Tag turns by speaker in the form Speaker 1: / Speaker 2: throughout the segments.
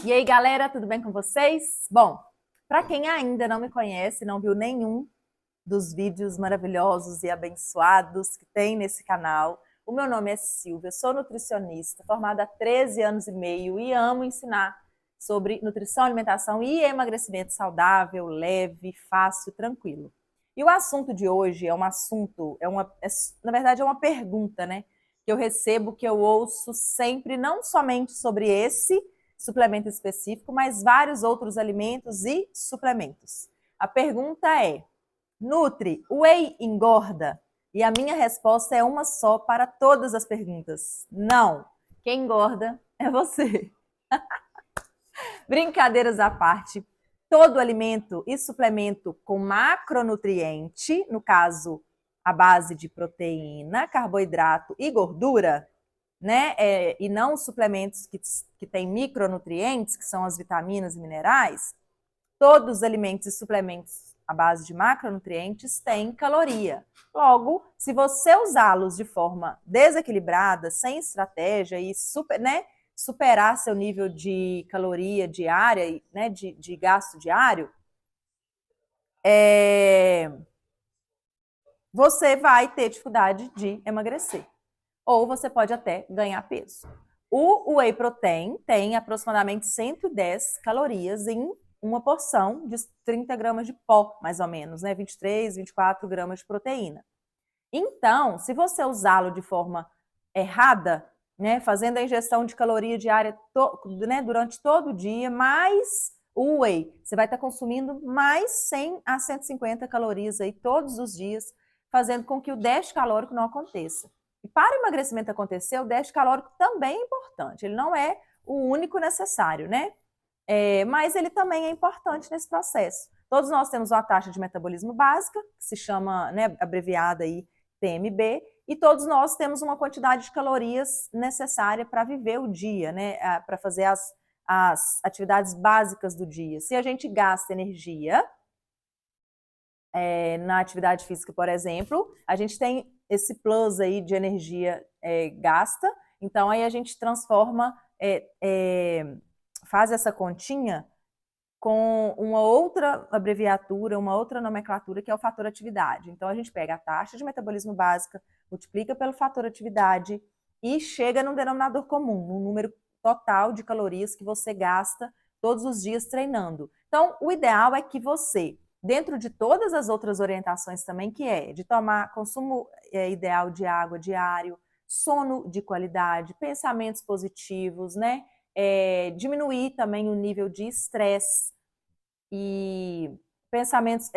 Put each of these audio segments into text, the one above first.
Speaker 1: E aí, galera, tudo bem com vocês? Bom, para quem ainda não me conhece, não viu nenhum dos vídeos maravilhosos e abençoados que tem nesse canal, o meu nome é Silvia, sou nutricionista, formada há 13 anos e meio e amo ensinar sobre nutrição, alimentação e emagrecimento saudável, leve, fácil, tranquilo. E o assunto de hoje é um assunto, na verdade é uma pergunta, né? Que eu recebo, que eu ouço sempre, não somente sobre esse suplemento específico, mas vários outros alimentos e suplementos. A pergunta é: Nutri, whey engorda? E a minha resposta é uma só para todas as perguntas: não. Quem engorda é você. Brincadeiras à parte, todo alimento e suplemento com macronutriente, no caso, a base de proteína, carboidrato e gordura, né? E não suplementos que têm micronutrientes, que são as vitaminas e minerais, todos os alimentos e suplementos à base de macronutrientes têm caloria. Logo, se você usá-los de forma desequilibrada, sem estratégia e superar seu nível de caloria diária, né, de gasto diário, você vai ter dificuldade de emagrecer. Ou você pode até ganhar peso. O whey protein tem aproximadamente 110 calorias em uma porção de 30 gramas de pó, mais ou menos, né? 23, 24 gramas de proteína. Então, se você usá-lo de forma errada, né, fazendo a ingestão de caloria diária né, durante todo o dia, mais o whey, você vai estar consumindo mais 100 a 150 calorias aí todos os dias, fazendo com que o déficit calórico não aconteça. E para o emagrecimento acontecer, o déficit calórico também é importante. Ele não é o único necessário, né? Mas ele também é importante nesse processo. Todos nós temos uma taxa de metabolismo básica, que se chama, né, abreviada aí, TMB, e todos nós temos uma quantidade de calorias necessária para viver o dia, né, para fazer as atividades básicas do dia. Se a gente gasta energia na atividade física, por exemplo, a gente tem esse plus aí de energia gasta, então aí a gente transforma, faz essa continha com uma outra abreviatura, uma outra nomenclatura, que é o fator atividade. Então, a gente pega a taxa de metabolismo básica, multiplica pelo fator atividade e chega num denominador comum, num número total de calorias que você gasta todos os dias treinando. Então, o ideal é que você, dentro de todas as outras orientações também, que é de tomar consumo ideal de água diário, sono de qualidade, pensamentos positivos, né? Diminuir também o nível de estresse e pensamentos,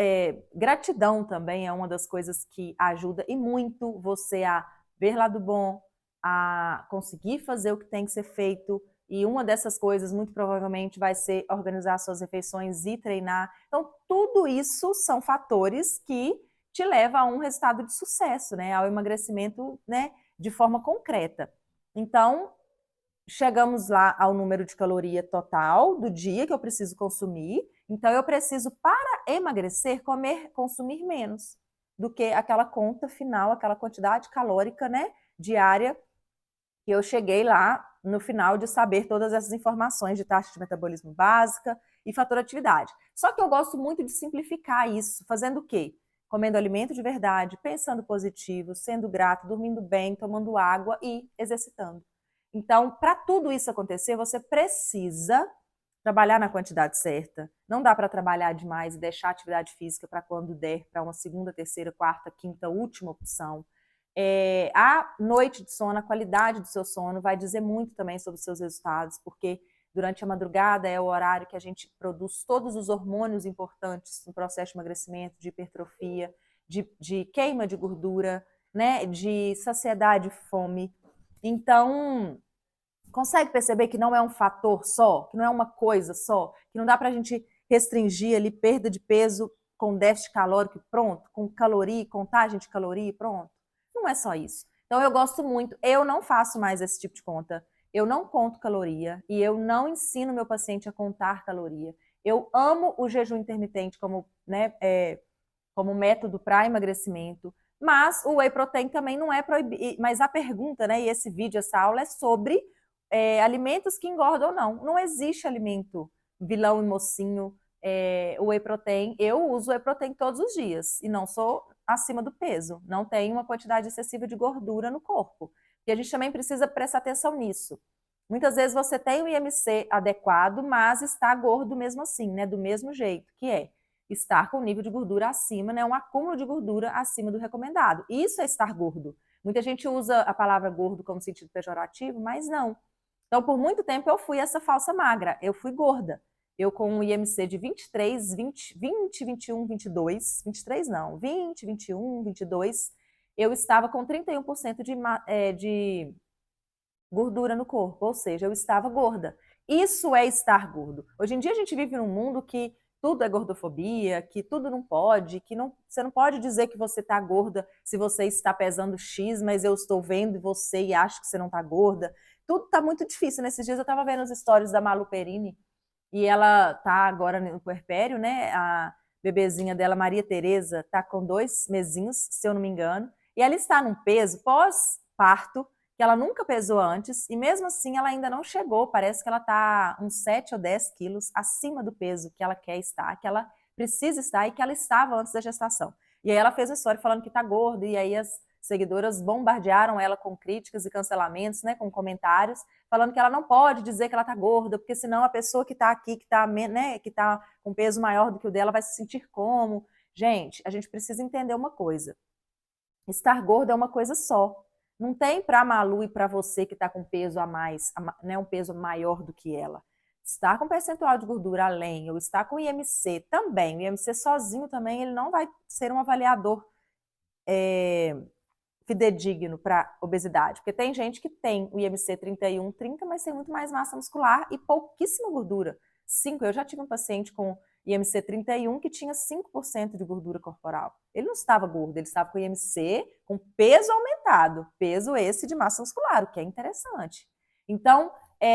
Speaker 1: gratidão também é uma das coisas que ajuda e muito você a ver lado bom, a conseguir fazer o que tem que ser feito, e uma dessas coisas muito provavelmente vai ser organizar suas refeições e treinar. Então, tudo isso são fatores que te levam a um resultado de sucesso, né? Ao emagrecimento, né, de forma concreta. Então, chegamos lá ao número de caloria total do dia que eu preciso consumir. Então, eu preciso, para emagrecer, consumir menos do que aquela conta final, aquela quantidade calórica, né, diária, que eu cheguei lá no final de saber todas essas informações de taxa de metabolismo básica e fator atividade. Só que eu gosto muito de simplificar isso, fazendo o quê? Comendo alimento de verdade, pensando positivo, sendo grato, dormindo bem, tomando água e exercitando. Então, para tudo isso acontecer, você precisa trabalhar na quantidade certa. Não dá para trabalhar demais e deixar a atividade física para quando der, para uma segunda, terceira, quarta, quinta, última opção. A noite de sono, a qualidade do seu sono vai dizer muito também sobre os seus resultados, porque durante a madrugada é o horário que a gente produz todos os hormônios importantes no processo de emagrecimento, de hipertrofia, de queima de gordura, né, de saciedade e fome. Então, consegue perceber que não é um fator só, que não é uma coisa só, que não dá para a gente restringir ali perda de peso com déficit calórico pronto, com caloria, contagem de caloria pronto? Não é só isso. Então eu gosto muito, eu não faço mais esse tipo de conta, eu não conto caloria e eu não ensino meu paciente a contar caloria. Eu amo o jejum intermitente como, né, como método para emagrecimento, mas o whey protein também não é proibido. Mas a pergunta, né, e esse vídeo, essa aula é sobre alimentos que engordam ou não. Não existe alimento vilão e mocinho, o whey protein. Eu uso whey protein todos os dias e não sou acima do peso. Não tenho uma quantidade excessiva de gordura no corpo. E a gente também precisa prestar atenção nisso. Muitas vezes você tem o IMC adequado, mas está gordo mesmo assim, né? Do mesmo jeito, que é estar com o nível de gordura acima, né? Um acúmulo de gordura acima do recomendado. Isso é estar gordo. Muita gente usa a palavra gordo como sentido pejorativo, mas não. Então, por muito tempo, eu fui essa falsa magra. Eu fui gorda. Eu com um IMC de 23, 20, 21, 22, 23 não, 20, 21, 22, eu estava com 31% de gordura no corpo, ou seja, eu estava gorda. Isso é estar gordo. Hoje em dia a gente vive num mundo que tudo é gordofobia, que tudo não pode, que não, você não pode dizer que você está gorda se você está pesando X, mas eu estou vendo você e acho que você não está gorda. Tudo está muito difícil. Nesses dias eu estava vendo os stories da Malu Perini e ela está agora no puerpério, né? A bebezinha dela, Maria Tereza, está com 2 mesinhos, se eu não me engano, e ela está num peso pós-parto que ela nunca pesou antes, e mesmo assim ela ainda não chegou, parece que ela está uns 7 ou 10 quilos acima do peso que ela quer estar, que ela precisa estar e que ela estava antes da gestação. E aí ela fez uma história falando que está gorda, e aí as seguidoras bombardearam ela com críticas e cancelamentos, né, com comentários, falando que ela não pode dizer que ela está gorda, porque senão a pessoa que está aqui, que tá com peso maior do que o dela, vai se sentir como. Gente, a gente precisa entender uma coisa. Estar gorda é uma coisa só. Não tem para a Malu e para você que está com peso a mais, né, um peso maior do que ela. Estar com percentual de gordura além, ou estar com IMC também, o IMC sozinho também, ele não vai ser um avaliador fidedigno para obesidade. Porque tem gente que tem o IMC 31, 30, mas tem muito mais massa muscular e pouquíssima gordura. 5, eu já tive um paciente com IMC 31 que tinha 5% de gordura corporal. Ele não estava gordo, ele estava com IMC com peso aumentado, peso esse de massa muscular, o que é interessante. Então,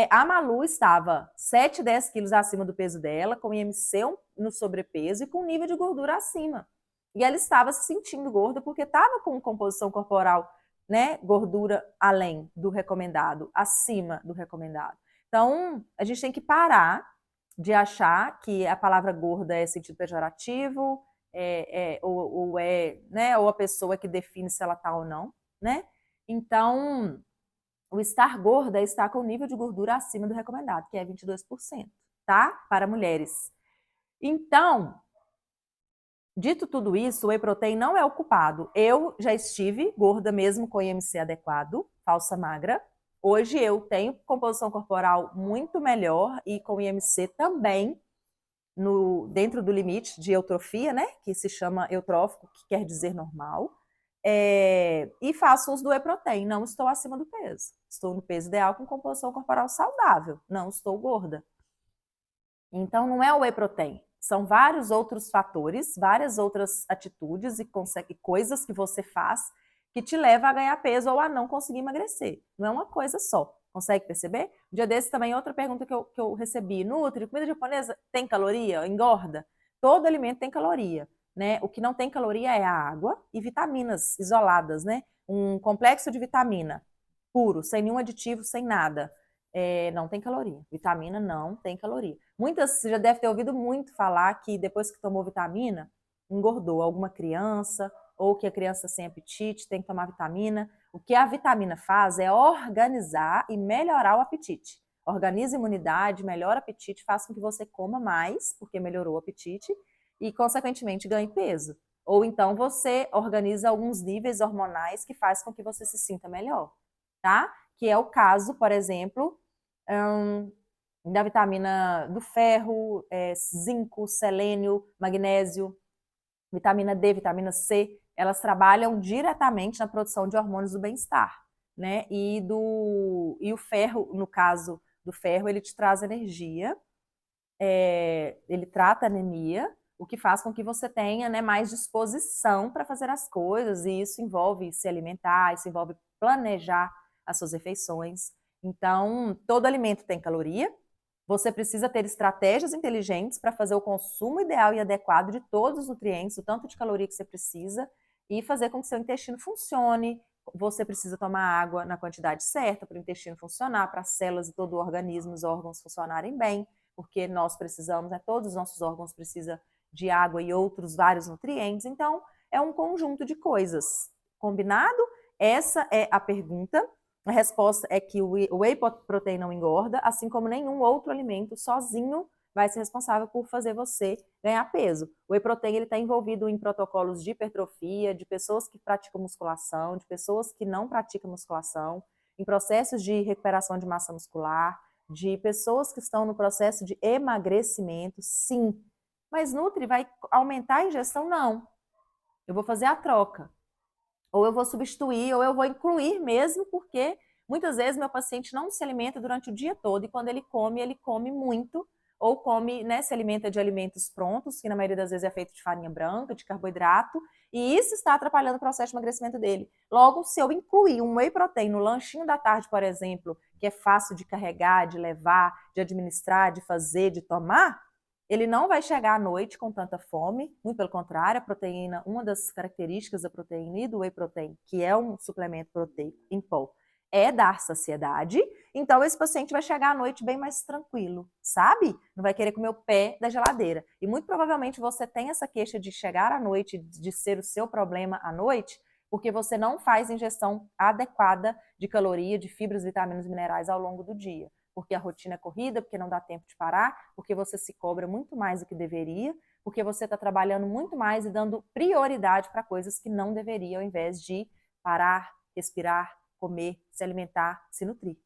Speaker 1: a Malu estava 7, 10 quilos acima do peso dela, com IMC no sobrepeso e com nível de gordura acima. E ela estava se sentindo gorda porque estava com composição corporal, né, gordura além do recomendado, acima do recomendado. Então, a gente tem que parar de achar que a palavra gorda é sentido pejorativo, né, ou a pessoa que define se ela está ou não, né? Então, o estar gorda é estar com o nível de gordura acima do recomendado, que é 22%, tá? Para mulheres. Então, dito tudo isso, o whey protein não é o culpado. Eu já estive gorda mesmo com IMC adequado, falsa magra. Hoje eu tenho composição corporal muito melhor e com IMC também dentro do limite de eutrofia, né? Que se chama eutrófico, que quer dizer normal. E faço uso do whey protein. Não estou acima do peso. Estou no peso ideal com composição corporal saudável. Não estou gorda. Então não é o whey protein. São vários outros fatores, várias outras atitudes e coisas que você faz que te leva a ganhar peso ou a não conseguir emagrecer. Não é uma coisa só. Consegue perceber? Um dia desse também, outra pergunta que eu recebi. Nutri, comida japonesa tem caloria? Engorda? Todo alimento tem caloria, né? O que não tem caloria é a água e vitaminas isoladas, né? Um complexo de vitamina puro, sem nenhum aditivo, sem nada. Não tem caloria. Vitamina não tem caloria. Você já deve ter ouvido muito falar que depois que tomou vitamina, engordou alguma criança, ou que a criança sem apetite tem que tomar vitamina. O que a vitamina faz é organizar e melhorar o apetite. Organiza a imunidade, melhora o apetite, faz com que você coma mais, porque melhorou o apetite, e, consequentemente, ganhe peso. Ou então você organiza alguns níveis hormonais que faz com que você se sinta melhor, tá? Que é o caso, por exemplo, da vitamina do ferro, zinco, selênio, magnésio, vitamina D, vitamina C, elas trabalham diretamente na produção de hormônios do bem-estar, né? E o ferro, no caso do ferro, ele te traz energia, ele trata a anemia, o que faz com que você tenha, né, mais disposição para fazer as coisas, e isso envolve se alimentar, isso envolve planejar as suas refeições. Então, todo alimento tem caloria, você precisa ter estratégias inteligentes para fazer o consumo ideal e adequado de todos os nutrientes, o tanto de caloria que você precisa, e fazer com que seu intestino funcione, você precisa tomar água na quantidade certa para o intestino funcionar, para as células e todo o organismo, os órgãos funcionarem bem, porque nós precisamos, né, todos os nossos órgãos precisam de água e outros vários nutrientes. Então, é um conjunto de coisas. Combinado? Essa é a pergunta. A resposta é que o whey protein não engorda, assim como nenhum outro alimento sozinho vai ser responsável por fazer você ganhar peso. O whey protein está envolvido em protocolos de hipertrofia, de pessoas que praticam musculação, de pessoas que não praticam musculação, em processos de recuperação de massa muscular, de pessoas que estão no processo de emagrecimento, sim. Mas Nutri vai aumentar a ingestão? Não. Eu vou fazer a troca. Ou eu vou substituir, ou eu vou incluir mesmo, porque muitas vezes meu paciente não se alimenta durante o dia todo, e quando ele come muito, ou come, né, se alimenta de alimentos prontos, que na maioria das vezes é feito de farinha branca, de carboidrato, e isso está atrapalhando o processo de emagrecimento dele. Logo, se eu incluir um whey protein no lanchinho da tarde, por exemplo, que é fácil de carregar, de levar, de administrar, de fazer, de tomar, ele não vai chegar à noite com tanta fome, muito pelo contrário, a proteína, uma das características da proteína e do whey protein, que é um suplemento proteico em pó, é dar saciedade. Então, esse paciente vai chegar à noite bem mais tranquilo, sabe? Não vai querer comer o pé da geladeira. E muito provavelmente você tem essa queixa de chegar à noite, de ser o seu problema à noite, porque você não faz ingestão adequada de caloria, de fibras, vitaminas e minerais ao longo do dia. Porque a rotina é corrida, porque não dá tempo de parar, porque você se cobra muito mais do que deveria, porque você está trabalhando muito mais e dando prioridade para coisas que não deveria, ao invés de parar, respirar, comer, se alimentar, se nutrir,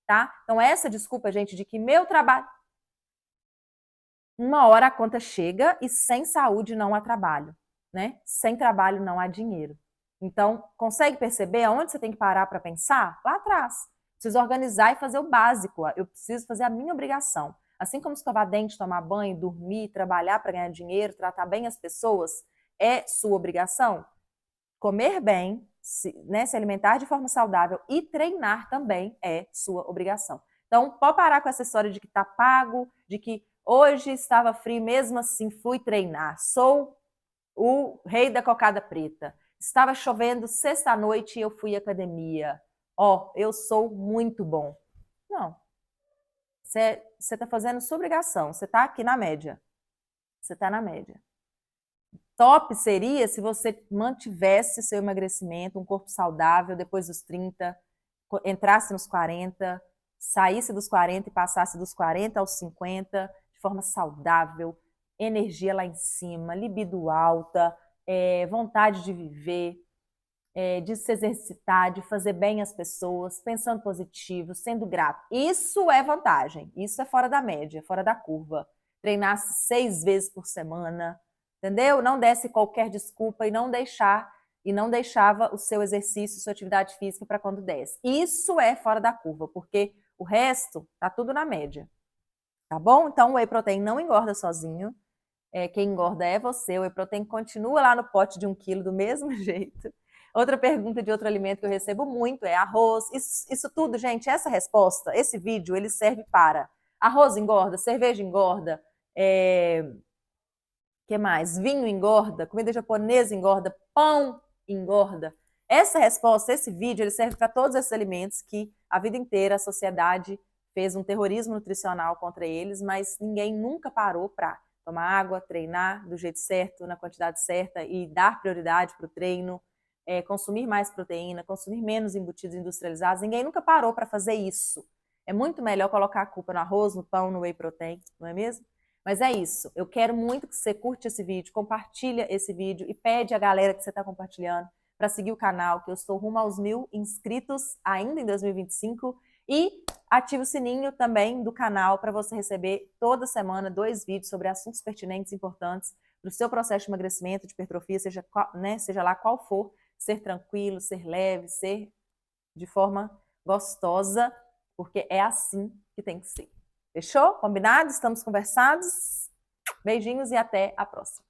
Speaker 1: tá? Então essa desculpa, gente, de que meu trabalho... Uma hora a conta chega e sem saúde não há trabalho, né? Sem trabalho não há dinheiro. Então, consegue perceber aonde você tem que parar para pensar? Lá atrás. Preciso organizar e fazer o básico. Eu preciso fazer a minha obrigação. Assim como escovar dente, tomar banho, dormir, trabalhar para ganhar dinheiro, tratar bem as pessoas, é sua obrigação. Comer bem, se alimentar de forma saudável e treinar também é sua obrigação. Então, pode parar com essa história de que está pago, de que hoje estava frio, mesmo assim fui treinar. Sou o rei da cocada preta. Estava chovendo sexta-noite e eu fui à academia. Eu sou muito bom. Não. Você está fazendo sua obrigação. Você está aqui na média. Você está na média. Top seria se você mantivesse seu emagrecimento, um corpo saudável depois dos 30, entrasse nos 40, saísse dos 40 e passasse dos 40 aos 50 de forma saudável, energia lá em cima, libido alta, vontade de viver, de se exercitar, de fazer bem às pessoas, pensando positivo, sendo grato. Isso é vantagem, isso é fora da média, fora da curva. Treinasse 6 vezes por semana, entendeu? Não desse qualquer desculpa e não deixava o seu exercício, sua atividade física para quando desse. Isso é fora da curva, porque o resto tá tudo na média. Tá bom? Então o whey protein não engorda sozinho. Quem engorda é você. O whey protein continua lá no pote de 1 quilo do mesmo jeito. Outra pergunta de outro alimento que eu recebo muito é arroz. Isso tudo, gente, essa resposta, esse vídeo, ele serve para arroz engorda, cerveja engorda, que mais? Vinho engorda, comida japonesa engorda, pão engorda. Essa resposta, esse vídeo, ele serve para todos esses alimentos que a vida inteira a sociedade fez um terrorismo nutricional contra eles, mas ninguém nunca parou para tomar água, treinar do jeito certo, na quantidade certa e dar prioridade para o treino, consumir mais proteína, consumir menos embutidos industrializados. Ninguém nunca parou para fazer isso. É muito melhor colocar a culpa no arroz, no pão, no whey protein, não é mesmo? Mas é isso. Eu quero muito que você curte esse vídeo, compartilha esse vídeo e pede a galera que você está compartilhando para seguir o canal, que eu estou rumo aos 1000 inscritos ainda em 2025. E ative o sininho também do canal para você receber toda semana 2 vídeos sobre assuntos pertinentes e importantes para o seu processo de emagrecimento, de hipertrofia, seja lá qual for, ser tranquilo, ser leve, ser de forma gostosa, porque é assim que tem que ser. Fechou? Combinado? Estamos conversados? Beijinhos e até a próxima.